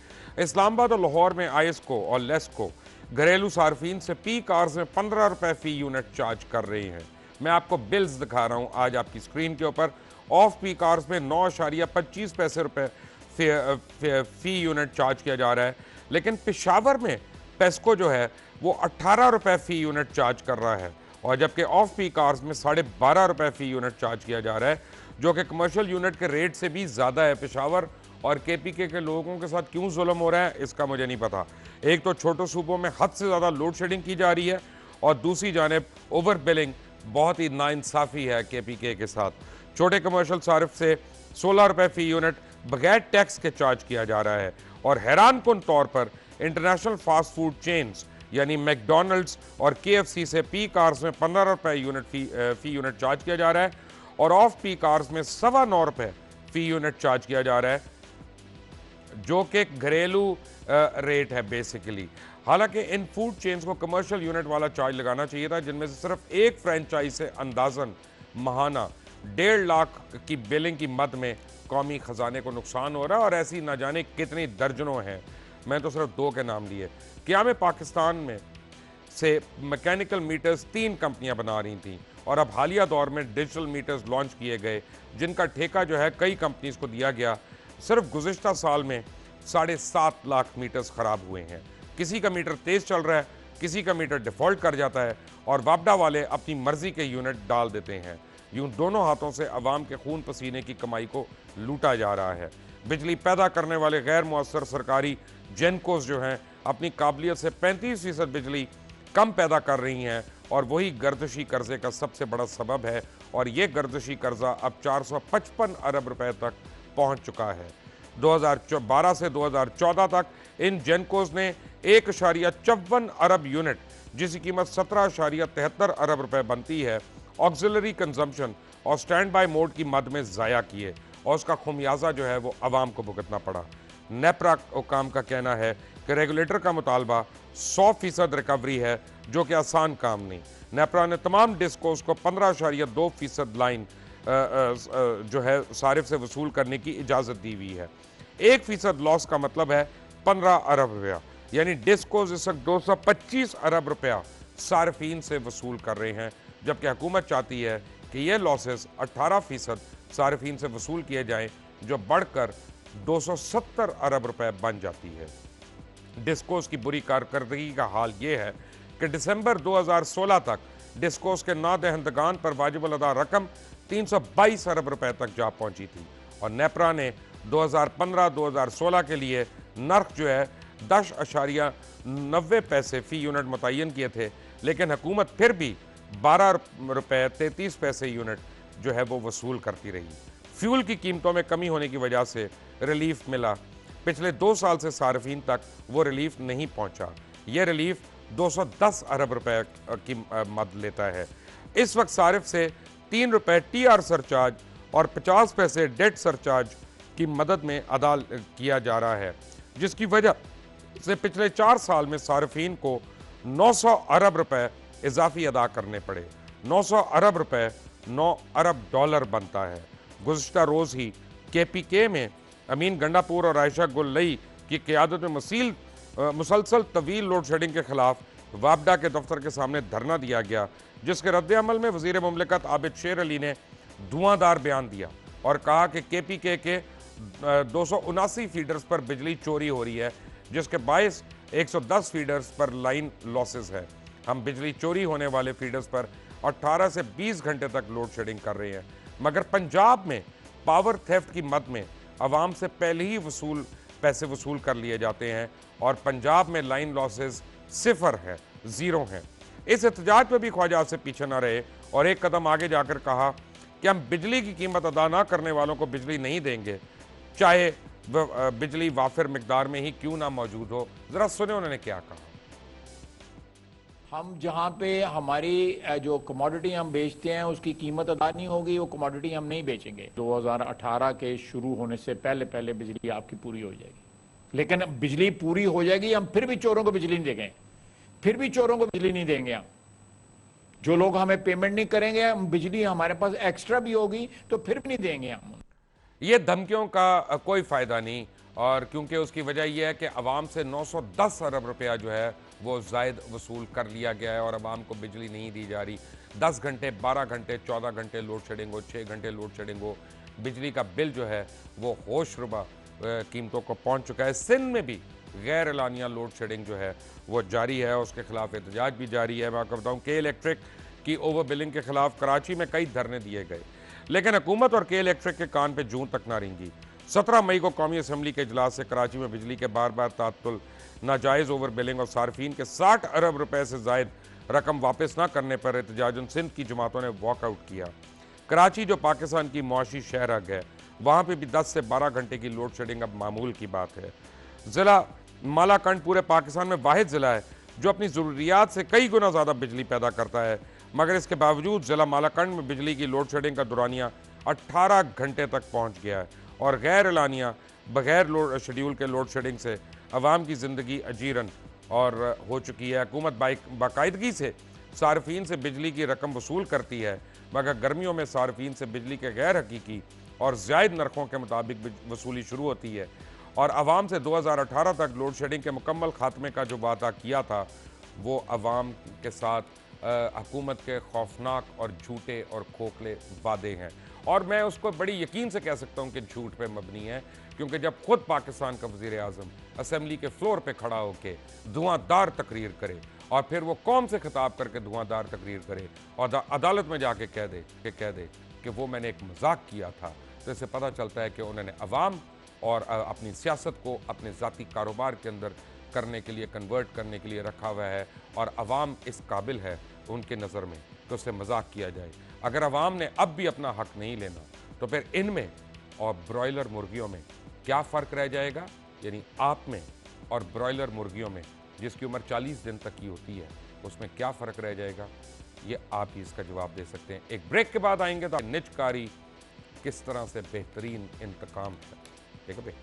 इस्लामाबाद और लाहौर में आईएसको और लेस्को घरेलू सार्फिन से पी कार्स में 15 रुपए फ़ी यूनिट चार्ज कर रही हैं। मैं आपको बिल्स दिखा रहा हूं आज आपकी स्क्रीन के ऊपर। ऑफ पी कार्स में 9.25 पैसे रुपए फ़ी यूनिट चार्ज किया जा रहा है, लेकिन पेशावर में पेस्को जो है वो 18 रुपए फ़ी यूनिट चार्ज कर रहा है, और जबकि ऑफ पी कार्स में 12.5 रुपए फ़ी यूनिट चार्ज किया जा रहा है, जो कि कमर्शियल यूनिट के रेट से भी ज़्यादा है। पेशावर और केपीके के लोगों के साथ क्यों जुल्म हो रहा है इसका मुझे नहीं पता। एक तो छोटे सूबों में हद से ज़्यादा लोड शेडिंग की जा रही है, और दूसरी जानिब ओवर बिलिंग बहुत ही नाइंसाफ़ी है केपीके के साथ। छोटे कमर्शियल सारिफ से 16 रुपए फ़ी यूनिट बगैर टैक्स के चार्ज किया जा रहा है, और हैरानकुन तौर पर इंटरनेशनल फास्ट फूड चेन्स यानी मैकडोनल्ड्स और KFC से पी कार्स में 15 रुपए यूनिट फ़ी यूनिट चार्ज किया जा रहा है, और ऑफ पी कार्स में 9.25 रुपए फ़ी यूनिट चार्ज किया जा रहा है, जो कि घरेलू रेट है बेसिकली। हालांकि इन फूड चेन्स को कमर्शियल यूनिट वाला चार्ज लगाना चाहिए था, जिनमें से सिर्फ एक फ्रेंचाइज से अंदाजन माहाना 1.5 लाख की बिलिंग की मद में कौमी खजाने को नुकसान हो रहा है, और ऐसी ना जाने कितनी दर्जनों हैं। मैं तो सिर्फ 2 के नाम लिए। क़याम पाकिस्तान में से मैकेनिकल मीटर्स 3 कंपनियां बना रही थीं, और अब हालिया दौर में डिजिटल मीटर्स लॉन्च किए गए, जिनका ठेका जो है कई कंपनीज को दिया गया। सिर्फ गुज़िश्ता साल में 7.5 लाख मीटर्स ख़राब हुए हैं। किसी का मीटर तेज़ चल रहा है, किसी का मीटर डिफ़ॉल्ट कर जाता है, और वापडा वाले अपनी मर्ज़ी के यूनिट डाल देते हैं। यूँ दोनों हाथों से अवाम के खून पसीने की कमाई को लूटा जा रहा है। बिजली पैदा करने वाले गैर मुअस्सर सरकारी जेनकोस जो हैं अपनी काबिलियत से 35% बिजली कम पैदा कर रही हैं, और वही गर्दिशी कर्जे का सबसे बड़ा सबब है। और ये गर्दिशी कर्जा अब 455 अरब रुपए तक पहुंच चुका है। 2012 से 2014 तक इन जेनकोस ने 1.54 अरब यूनिट, जिसकी कीमत 17.73 अरब रुपए बनती है, ऑक्सिलरी कंजम्पशन और स्टैंड बाय मोड की मद में ज़ाया किए, और उसका खुमियाजा जो है वो आवाम को भुगतना पड़ा। नेपरा हुकाम का कहना है कि रेगुलेटर का मुतालबा 100% रिकवरी है, जो कि आसान काम नहीं। नेपरा ने तमाम डिस्कोस को 15.2% लाइन जो है सारिफ से वसूल करने की इजाज़त दी हुई है। 1% लॉस का मतलब है 15 अरब रुपया, यानी डिस्कोस इस वक्त 225 अरब रुपया सार्फिन से वसूल कर रहे हैं, जबकि हुकूमत चाहती है कि ये लॉसेस 18% सार्फिन से वसूल किए जाएं, जो बढ़कर 270 अरब रुपए बन जाती है। डिस्कोस की बुरी कारकर्दगी का हाल ये है कि दिसंबर 2016 तक डिस्कोस के नादहंदगान पर वाजिबुल अदा रकम 322 अरब रुपए तक जा पहुंची थी, और नेपरा ने 2015-2016 के लिए नर्ख जो है 10.90 पैसे फ़ी यूनिट मुतय्यन किए थे, लेकिन हुकूमत फिर भी 12 रुपए 33 पैसे यूनिट जो है वो वसूल करती रही। फ्यूल की कीमतों में कमी होने की वजह से रिलीफ मिला। पिछले 2 साल से सार्फिन तक वो रिलीफ नहीं पहुंचा। ये रिलीफ 210 अरब रुपए की मद लेता है। इस वक्त सारिफ से 3 रुपए TR सरचार्ज और 50 पैसे डेट सरचार्ज की मदद में अदा किया जा रहा है, जिसकी वजह से पिछले 4 साल में सार्फिन को 900 अरब रुपए इजाफी अदा करने पड़े। 900 अरब रुपए 9 अरब डॉलर बनता है। गुज़िश्ता रोज़ ही KPK में अमीन गंडापुर और आयशा गुल्लई की क़यादत में मुसलसल तवील लोड शेडिंग के खिलाफ वापडा के दफ्तर के सामने धरना दिया गया, जिसके रद्द-ए-अमल में वज़ीर मुमलिकत आबिद शेर अली ने धुआंधार बयान दिया और कहा कि KPK के 279 फीडर्स पर बिजली चोरी हो रही है, जिसके बायस 110 फीडर्स पर लाइन लॉसेस है। हम बिजली चोरी होने वाले फीडर्स पर 18 से 20 घंटे तक लोड शेडिंग कर रहे हैं, मगर पंजाब में पावर थेफ्ट की मद में आवाम से पहले ही पैसे वसूल कर लिए जाते हैं, और पंजाब में लाइन लॉसेस 0 है, 0 हैं। इस एहतजाज पर भी ख्वाजा से पीछे न रहे और एक कदम आगे जाकर कहा कि हम बिजली की कीमत अदा ना करने वालों को बिजली नहीं देंगे, चाहे बिजली वाफिर मिकदार में ही क्यों ना मौजूद हो। ज़रा सुने उन्होंने क्या कहा। हम जहाँ पे हमारी जो कमोडिटी हम बेचते हैं उसकी कीमत अदा नहीं होगी, वो कमोडिटी हम नहीं बेचेंगे। 2018 के शुरू होने से पहले पहले बिजली आपकी पूरी हो जाएगी। लेकिन बिजली पूरी हो जाएगी, हम फिर भी चोरों को बिजली नहीं देंगे, फिर भी चोरों को बिजली नहीं देंगे। हम जो लोग हमें पेमेंट नहीं करेंगे, हम बिजली हमारे पास एक्स्ट्रा भी होगी तो फिर भी नहीं देंगे हम। ये धमकियों का कोई फ़ायदा नहीं, और क्योंकि उसकी वजह यह है कि अवाम से 910 अरब रुपया जो है वो जायद वसूल कर लिया गया है और अवाम को बिजली नहीं दी जा रही। 10 घंटे, 12 घंटे, 14 घंटे लोड शेडिंग हो, 6 घंटे लोड शेडिंग हो, बिजली का बिल जो है वो होशरुबा कीमतों को पहुंच चुका है। सिंध में भी गैर एलानिया लोड शेडिंग जो है वो जारी है, उसके खिलाफ एहतजाज भी जारी है। मैं आपको बताऊँ, के इलेक्ट्रिक की ओवर बिलिंग के खिलाफ कराची में कई धरने दिए गए, लेकिन हुकूमत और के इलेक्ट्रिक के कान पे जूं तक ना रेंगी। 17 मई को कौमी असम्बली के इजलास से कराची में बिजली के बार बार तातुल, नाजायज़ ओवर बिलिंग और सार्फिन के 60 अरब रुपए से जायद रकम वापस ना करने पर एहतजाजन सिंध की जमातों ने वॉकआउट किया। कराची जो पाकिस्तान की मुआशी शहरग है, वहाँ पर भी 10 से 12 घंटे की लोड शेडिंग अब मामूल की बात है। ज़िला मालाकंड पूरे पाकिस्तान में वाहिद ज़िला है जो अपनी ज़रूरियात से कई गुना ज़्यादा बिजली पैदा करता है, मगर इसके बावजूद ज़िला मालाकंड में बिजली की लोड शेडिंग का दुरानिया 18 घंटे तक पहुंच गया है और गैर एलानिया बगैर लोड शेड्यूल के लोड शेडिंग से अवाम की ज़िंदगी अजीरन और हो चुकी है। हुकूमत बाकायदगी से सार्फिन से बिजली की रकम वसूल करती है, मगर गर्मियों में सार्फिन से बिजली के गैर हकीकी और ज़ायद नरखों के मुताबिक वसूली शुरू होती है और अवाम से 2018 तक लोड शेडिंग के मुकम्मल खात्मे का जो वादा किया था वो अवाम के साथ हुकूमत के खौफनाक और झूठे और खोखले वादे हैं। और मैं उसको बड़ी यकीन से कह सकता हूँ कि झूठ पे मबनी है, क्योंकि जब खुद पाकिस्तान का वज़ीर आज़म असम्बली के फ्लोर पे खड़ा होकर धुआंधार तकरीर करे और फिर वो कौम से खिताब करके धुआंधार तकरीर करे और अदालत में जाके कह दे कि वो मैंने एक मजाक किया था, तो इससे पता चलता है कि उन्होंने अवाम और अपनी सियासत को अपने ज़ाती कारोबार के अंदर करने के लिए, कन्वर्ट करने के लिए रखा हुआ है और अवाम इस काबिल है उनके नज़र में तो उससे मजाक किया जाए। अगर अवाम ने अब भी अपना हक नहीं लेना तो फिर इनमें और ब्रॉयलर मुर्गियों में क्या फ़र्क रह जाएगा, यानी आप में और ब्रॉयलर मुर्गियों में जिसकी उम्र 40 दिन तक की होती है, उसमें क्या फ़र्क रह जाएगा, ये आप ही इसका जवाब दे सकते हैं। एक ब्रेक के बाद आएंगे तो निजकारी किस तरह से बेहतरीन इंतकाम है। एक break.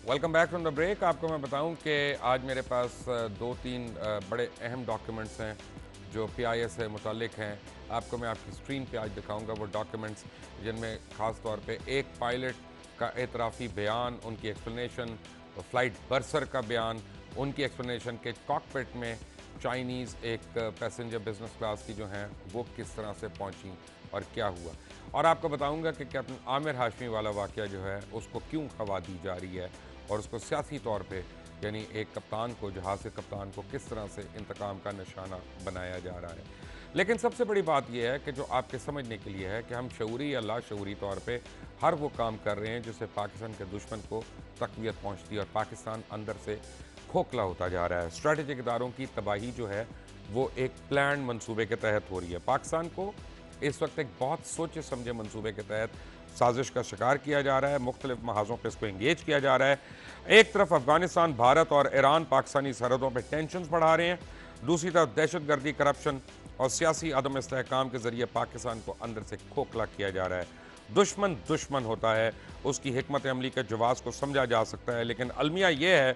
Welcome back from the break. आपको मैं बताऊं कि आज मेरे पास दो तीन बड़े अहम डॉक्यूमेंट्स हैं जो PIA से मुतालिक हैं। आपको मैं आपकी स्क्रीन पे आज दिखाऊंगा वो डॉक्यूमेंट्स, जिनमें ख़ास तौर पे एक पायलट का एतराफ़ी बयान, उनकी एक्सप्लेनेशन, फ़्लाइट बर्सर का बयान, उनकी एक्सप्लेनेशन के कॉकपिट में चाइनीज़ एक पैसेंजर बिजनेस क्लास की जो हैं वो किस तरह से पहुंची और क्या हुआ। और आपको बताऊंगा कि कैप्टन आमिर हाशमी वाला वाक़या जो है उसको क्यों खवा दी जा रही है और उसको सियासी तौर पे यानी एक कप्तान को, जहाज़ के कप्तान को किस तरह से इंतकाम का निशाना बनाया जा रहा है। लेकिन सबसे बड़ी बात यह है कि जो आपके समझने के लिए है कि हम शऊरी या लाशऊरी तौर पे हर वो काम कर रहे हैं जिससे पाकिस्तान के दुश्मन को तक़वियत पहुँचती है और पाकिस्तान अंदर से खोखला होता जा रहा है। स्ट्रेटेजिक इदारों की तबाही जो है वो एक प्लान मंसूबे के तहत हो रही है। पाकिस्तान को इस वक्त एक बहुत सोचे समझे मंसूबे के तहत साजिश का शिकार किया जा रहा है, मुख्तलिफ महाजों पर इसको इंगेज किया जा रहा है। एक तरफ अफगानिस्तान, भारत और ईरान पाकिस्तानी सरहदों पर टेंशन बढ़ा रहे हैं, दूसरी तरफ दहशतगर्दी, करप्शन और सियासी अदम इस्तेहकाम के जरिए पाकिस्तान को अंदर से खोखला किया जा रहा है। दुश्मन दुश्मन होता है, उसकी हिकमत अमली के जवाब को समझा जा सकता है, लेकिन अलमिया यह है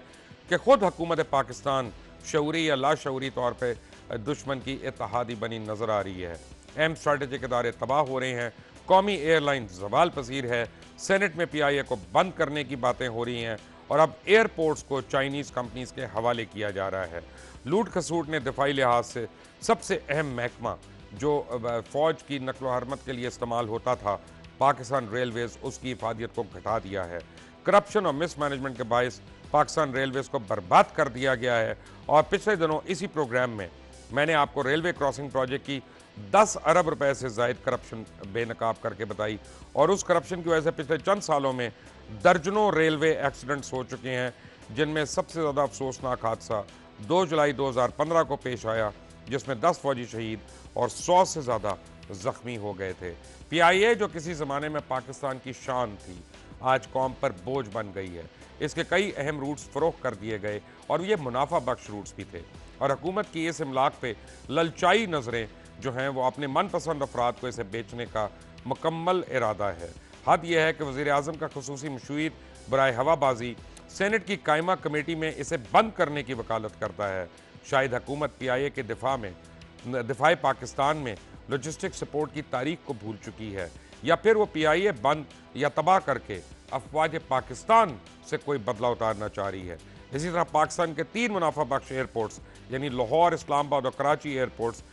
कि खुद हुकूमत पाकिस्तान शऊरी या लाशऊरी तौर पर दुश्मन की इत्तेहादी बनी नजर आ रही है। अहम स्ट्रेटेजिक इदारे तबाह हो रहे हैं, कौमी एयरलाइन जवाल पसीर है, सेनेट में PIA को बंद करने की बातें हो रही हैं और अब एयरपोर्ट्स को चाइनीज़ कंपनीज के हवाले किया जा रहा है। लूट खसूट ने दिफाई लिहाज से सबसे अहम महकमा जो फ़ौज की नकलो हरमत के लिए इस्तेमाल होता था, पाकिस्तान रेलवेज़, उसकी हिफाजत को घटा दिया है। करप्शन और मिसमैनेजमेंट के बायस पाकिस्तान रेलवेज़ को बर्बाद कर दिया गया है। और पिछले दिनों इसी प्रोग्राम में मैंने आपको रेलवे क्रॉसिंग प्रोजेक्ट की 10 अरब रुपए से ज़ायद करप्शन बेनकाब करके बताई और उस करप्शन की वजह से पिछले चंद सालों में दर्जनों रेलवे एक्सीडेंट्स हो चुके हैं, जिनमें सबसे ज़्यादा अफसोसनाक हादसा 2 जुलाई 2015 को पेश आया, जिसमें 10 फौजी शहीद और 100 से ज़्यादा ज़ख्मी हो गए थे। PIA जो किसी ज़माने में पाकिस्तान की शान थी, आज कौम पर बोझ बन गई है। इसके कई अहम रूट्स फ़रोख्त कर दिए गए और ये मुनाफा बख्श रूट्स भी थे और हुकूमत की इस इमलाक पे ललचाई नज़रें जो हैं वो अपने मनपसंद अफराद को इसे बेचने का मुकम्मल इरादा है। हद यह है कि वज़ीर-ए-आज़म का खुसूसी मशीर बराए हवाबाजी सेनेट की कायमा कमेटी में इसे बंद करने की वकालत करता है। शायद हुकूमत PIA के दिफाए पाकिस्तान में लॉजिस्टिक सपोर्ट की तारीख को भूल चुकी है, या फिर वो PIA बंद या तबाह करके अफवाज पाकिस्तान से कोई बदला उतारना चाह रही है। इसी तरह पाकिस्तान के 3 मुनाफा बख्श एयरपोर्ट्स यानी लाहौर, इस्लामाबाद और कराची एयरपोर्ट्स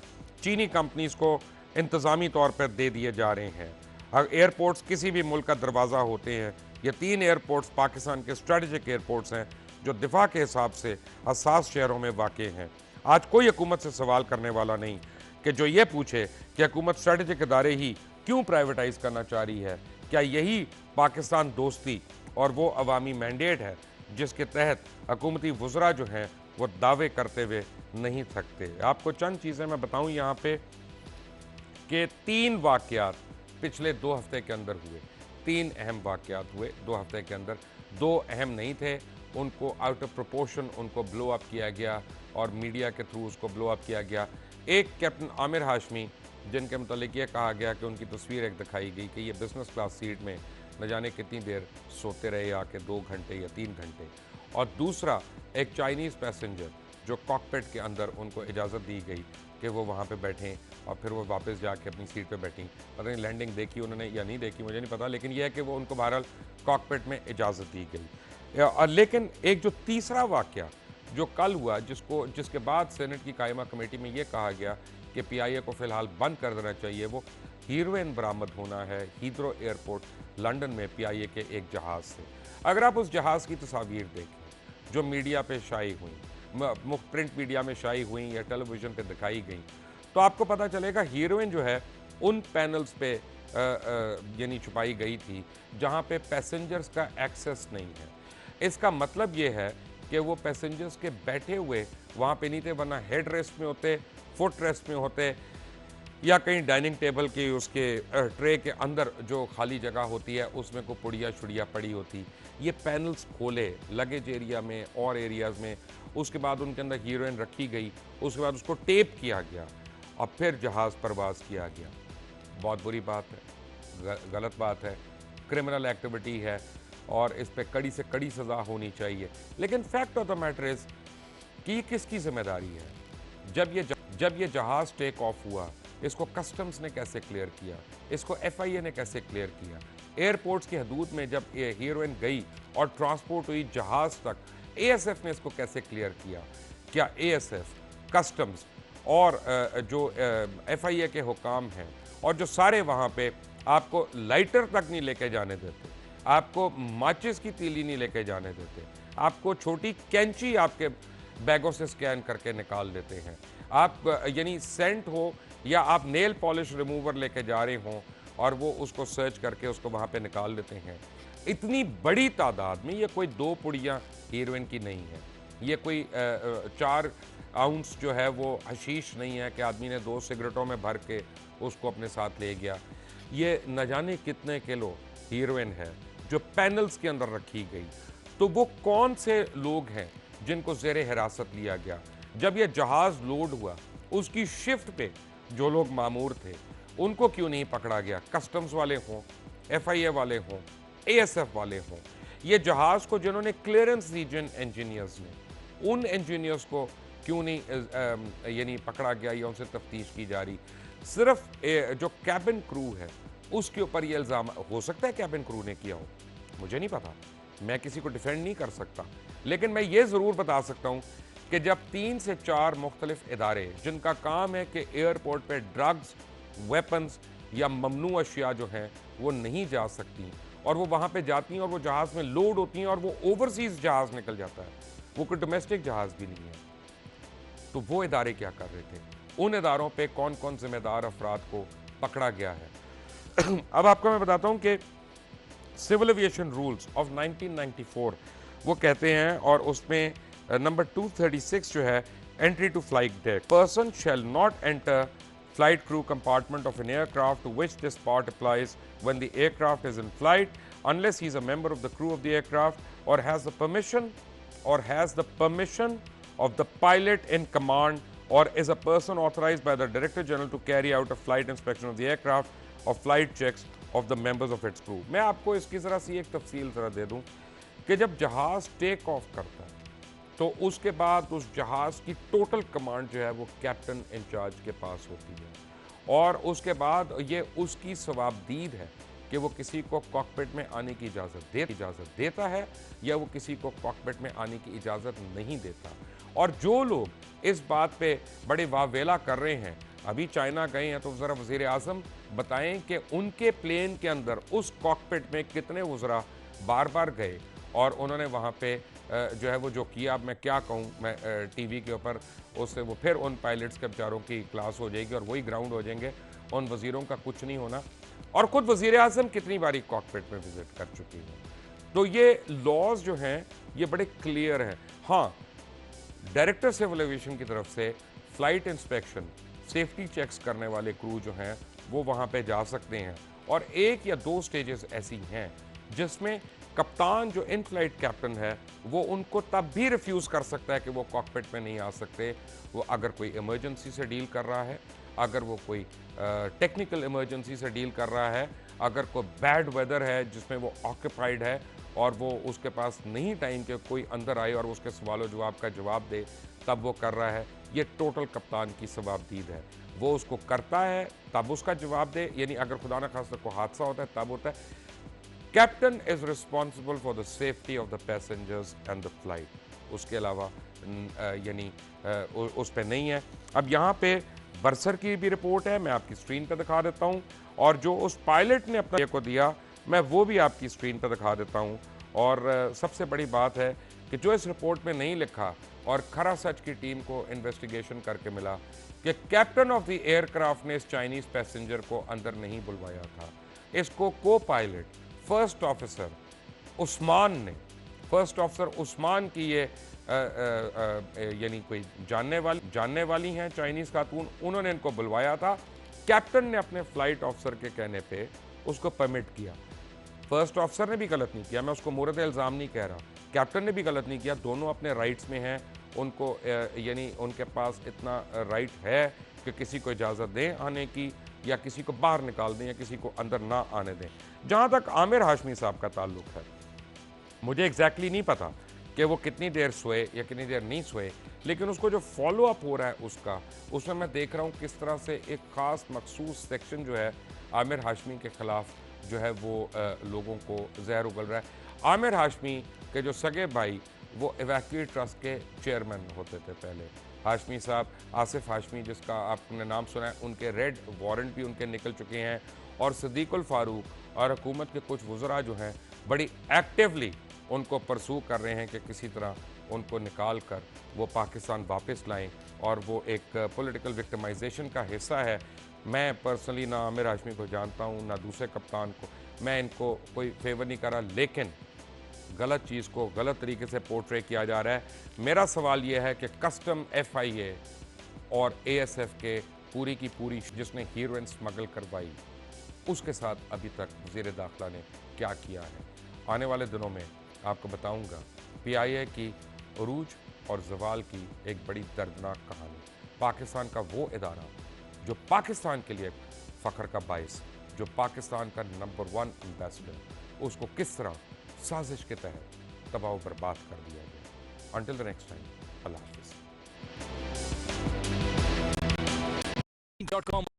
चीनी कंपनीज को इंतज़ामी तौर पर दे दिए जा रहे हैं। एयरपोर्ट्स किसी भी मुल्क का दरवाज़ा होते हैं। ये 3 एयरपोर्ट्स पाकिस्तान के स्ट्रेटेजिक एयरपोर्ट्स हैं जो दिफा के हिसाब से हसास शहरों में वाक़ हैं। आज कोई हुकूमत से सवाल करने वाला नहीं कि जो ये पूछे कि हुकूमत स्ट्रेटेजिक इदारे ही क्यों प्राइवेटाइज़ करना चाह रही है। क्या यही पाकिस्तान दोस्ती और वो अवामी मैंडेट है जिसके तहत हुकूमती वज़रा जो हैं वो दावे करते हुए नहीं थकते। आपको चंद चीज़ें मैं बताऊं यहाँ पे कि 3 वाक़यात पिछले 2 हफ्ते के अंदर हुए। 3 अहम वाक़यात हुए 2 हफ्ते के अंदर। 2 अहम नहीं थे, उनको आउट ऑफ प्रोपोर्शन उनको ब्लो अप किया गया और मीडिया के थ्रू उसको ब्लो अप किया गया। एक कैप्टन आमिर हाशमी, जिनके मुतालिक ये कहा गया कि उनकी तस्वीर एक दिखाई गई कि ये बिज़नेस क्लास सीट में न जाने कितनी देर सोते रहे, आके 2 घंटे या 3 घंटे। और दूसरा एक चाइनीज़ पैसेंजर जो कॉकपिट के अंदर उनको इजाज़त दी गई कि वो वहाँ पे बैठें और फिर वो वापस जाके अपनी सीट पे बैठी। पता नहीं लैंडिंग देखी उन्होंने या नहीं देखी, मुझे नहीं पता, लेकिन यह है कि वो उनको बहरहाल कॉकपिट में इजाज़त दी गई। लेकिन एक जो तीसरा वाक़या जो कल हुआ, जिसके बाद सेनेट की कायमा कमेटी में ये कहा गया कि PIA को फ़िलहाल बंद कर देना चाहिए, वो हीरोइन बरामद होना है हीथ्रो एयरपोर्ट लंदन में PIA के एक जहाज़ से। अगर आप उस जहाज़ की तस्वीर देखें जो मीडिया पे शाई हुई, प्रिंट मीडिया में शाई हुई या टेलीविज़न पे दिखाई गई, तो आपको पता चलेगा हीरोइन जो है उन पैनल्स पे यानी छुपाई गई थी जहाँ पे पैसेंजर्स का एक्सेस नहीं है। इसका मतलब ये है कि वो पैसेंजर्स के बैठे हुए वहाँ पे नहीं थे, वरना हेड रेस्ट में होते, फुट रेस्ट में होते, या कहीं डाइनिंग टेबल की उसके ट्रे के अंदर जो खाली जगह होती है उसमें को पुड़िया छुड़िया पड़ी होती। ये पैनल्स खोले लगेज एरिया में और एरियाज़ में, उसके बाद उनके अंदर हीरोइन रखी गई, उसके बाद उसको टेप किया गया और फिर जहाज़ परवाज़ किया गया। बहुत बुरी बात है, गलत बात है, क्रिमिनल एक्टिविटी है। और इस पे कड़ी से कड़ी सज़ा होनी चाहिए। लेकिन fact of the matter is कि ये किसकी जिम्मेदारी है? जब ये जहाज़ टेक ऑफ हुआ, इसको कस्टम्स ने कैसे क्लियर किया? इसको FIA ने कैसे क्लियर किया? एयरपोर्ट्स की हदूद में जब ये हीरोइन गई और ट्रांसपोर्ट हुई जहाज़ तक, ASF ने इसको कैसे क्लियर किया? क्या ASF, कस्टम्स और जो FIA के हुकाम हैं और जो सारे वहाँ पे आपको लाइटर तक नहीं लेके जाने देते, आपको माचिस की तीली नहीं लेके जाने देते, आपको छोटी कैंची आपके बैगों से स्कैन करके निकाल देते हैं, आप यानी सेंट हो या आप नेल पॉलिश रिमूवर लेके जा रहे हों और वो उसको सर्च करके उसको वहाँ पे निकाल देते हैं। इतनी बड़ी तादाद में ये कोई 2 पुड़ियाँ हीरोइन की नहीं है, ये कोई 4 आउंस जो है वो हशीश नहीं है कि आदमी ने 2 सिगरेटों में भर के उसको अपने साथ ले गया। ये न जाने कितने किलो हीरोइन है जो पैनल्स के अंदर रखी गई। तो वो कौन से लोग हैं जिनको ज़ेरे हिरासत लिया गया? जब ये जहाज़ लोड हुआ, उसकी शिफ्ट पे जो लोग मामूर थे उनको क्यों नहीं पकड़ा गया? कस्टम्स वाले हों, FIA वाले हों, ASF वाले हों। ये जहाज़ को जिन्होंने क्लियरेंस दी जिन इंजीनियर्स ने, उन इंजीनियर्स को क्यों नहीं यानी पकड़ा गया या उनसे तफ्तीश की जा रही? सिर्फ जो कैबिन क्रू है उसके ऊपर ये इल्ज़ाम हो सकता है कैबिन क्रू ने किया हो, मुझे नहीं पता, मैं किसी को डिफेंड नहीं कर सकता। लेकिन मैं ये ज़रूर बता सकता हूँ कि जब 3 से 4 मुख्तलिफ इदारे जिनका काम है कि एयरपोर्ट पे ड्रग्स, वेपन्स या ममनू अशिया जो हैं वो नहीं जा सकती और वो वहाँ पे जाती हैं और वो जहाज़ में लोड होती हैं और वो ओवरसीज़ जहाज़ निकल जाता है, वो कोई डोमेस्टिक जहाज़ भी नहीं है। तो वो इदारे क्या कर रहे थे? उन इदारों पे कौन कौन जिम्मेदार अफराद को पकड़ा गया है? अब आपको मैं बताता हूँ कि सिविल एविएशन रूल्स ऑफ 1994 वो कहते हैं और उसमें नंबर 236 जो है, entry to flight deck, person shall not enter flight crew compartment of an aircraft to which this part applies when the aircraft is in flight unless he is a member of the crew of the aircraft or has the permission of the pilot in command or is a person authorized by the Director General to carry out a flight inspection of the aircraft or flight checks of the members of its crew। मैं आपको इसकी ज़रा सी एक तफसील ज़रा दे दूँ कि जब जहाज़ टेक ऑफ करता है तो उसके बाद उस जहाज़ की टोटल कमांड जो है वो कैप्टन इंचार्ज के पास होती है और उसके बाद ये उसकी सवाबदीद है कि वो किसी को कॉकपिट में आने की इजाज़त देता है या वो किसी को कॉकपिट में आने की इजाज़त नहीं देता। और जो लोग इस बात पे बड़े वावेला कर रहे हैं, अभी चाइना गए हैं तो ज़रा वज़ीर आज़म बताएं कि उनके प्लेन के अंदर उस कॉकपिट में कितने वज़रा बार बार गए और उन्होंने वहाँ पे जो है वो जो किया। अब मैं क्या कहूँ, मैं TV के ऊपर उससे वो फिर उन पायलट्स के बेचारों की क्लास हो जाएगी और वही ग्राउंड हो जाएंगे, उन वज़ीरों का कुछ नहीं होना। और ख़ुद वज़ीर आज़म कितनी बारी कॉकपिट में विज़िट कर चुकी हैं। तो ये लॉज जो हैं ये बड़े क्लियर हैं। हाँ, डायरेक्टर सिविल एविएशन की तरफ से फ़्लाइट इंस्पेक्शन, सेफ्टी चेक्स करने वाले क्रू जो हैं वो वहाँ पे जा सकते हैं और 1 या 2 स्टेजेस ऐसी हैं जिसमें कप्तान जो इन फ्लाइट कैप्टन है वो उनको तब भी रिफ्यूज़ कर सकता है कि वो कॉकपिट में नहीं आ सकते। वो अगर कोई इमरजेंसी से डील कर रहा है, अगर वो कोई टेक्निकल इमरजेंसी से डील कर रहा है, अगर कोई बैड वेदर है जिसमें वो ऑक्यूपाइड है और वो उसके पास नहीं टाइम के कोई अंदर आए और उसके सवाल जवाब का जवाब दे, तब वो कर रहा है। ये टोटल कप्तान की सवाबदीद है, वो उसको करता है तब उसका जवाब दे, यानी अगर खुदा न खास्ता कोई हादसा होता है तब होता है। Captain is responsible for the safety of the passengers and the flight, उसके अलावा यानी उस पर नहीं है। अब यहाँ पे बरसर की भी रिपोर्ट है, मैं आपकी स्क्रीन पे दिखा देता हूँ और जो उस पायलट ने अपना को दिया मैं वो भी आपकी स्क्रीन पे दिखा देता हूँ। और सबसे बड़ी बात है कि जो इस रिपोर्ट में नहीं लिखा और खरा सच की टीम को इन्वेस्टिगेशन करके मिला कि कैप्टन ऑफ द एयरक्राफ्ट ने इस चाइनीज़ पैसेंजर को अंदर नहीं बुलवाया था। इसको को पायलट फर्स्ट ऑफिसर उस्मान की ये यानी कोई जानने वाली हैं चाइनीज़ खातून, उन्होंने इनको बुलवाया था। कैप्टन ने अपने फ्लाइट ऑफिसर के कहने पे उसको परमिट किया। फर्स्ट ऑफिसर ने भी गलत नहीं किया, मैं उसको मुरद इल्ज़ाम नहीं कह रहा, कैप्टन ने भी गलत नहीं किया, दोनों अपने राइट्स में हैं। उनको यानी उनके पास इतना राइट है कि किसी को इजाज़त दें आने की या किसी को बाहर निकाल दें या किसी को अंदर ना आने दें। जहाँ तक आमिर हाशमी साहब का ताल्लुक है, मुझे एग्जैक्टली नहीं पता कि वो कितनी देर सोए या कितनी देर नहीं सोए, लेकिन उसको जो फॉलो अप हो रहा है उसका, उसमें मैं देख रहा हूँ किस तरह से एक ख़ास मखसूस सेक्शन जो है आमिर हाशमी के ख़िलाफ़ जो है वो लोगों को जहर उगल रहा है। आमिर हाशमी के जो सगे भाई वो इवैक्यूएट ट्रस्ट के चेयरमैन होते थे पहले। हाशमी साहब, आसिफ हाशमी जिसका आपने नाम सुना है, उनके रेड वारंट भी उनके निकल चुके हैं और सदीकुल फारूक और हुकूमत के कुछ वज़रा जो हैं बड़ी एक्टिवली उनको परसू कर रहे हैं कि किसी तरह उनको निकाल कर वो पाकिस्तान वापस लाएं, और वो एक पॉलिटिकल विक्टिमाइजेशन का हिस्सा है। मैं पर्सनली ना आमिर हाशमी को जानता हूँ ना दूसरे कप्तान को, मैं इनको कोई फेवर नहीं कर रहा, लेकिन गलत चीज़ को गलत तरीके से पोर्ट्रे किया जा रहा है। मेरा सवाल यह है कि कस्टम FIA और ASF के पूरी की पूरी जिसने हीरोइन स्मगल करवाई, उसके साथ अभी तक वज़ीर दाखिला ने क्या किया है। आने वाले दिनों में आपको बताऊंगा PIA की उरूज और जवाल की एक बड़ी दर्दनाक कहानी। पाकिस्तान का वो इदारा जो पाकिस्तान के लिए फ़ख्र का बाइस, जो पाकिस्तान का नंबर 1 एम्बेसडर, उसको किस तरह साजिश के तहत तबाह व बर्बाद कर दिया गया। अंटिल द नेक्स्ट टाइम, अल्लाह हाफिज़।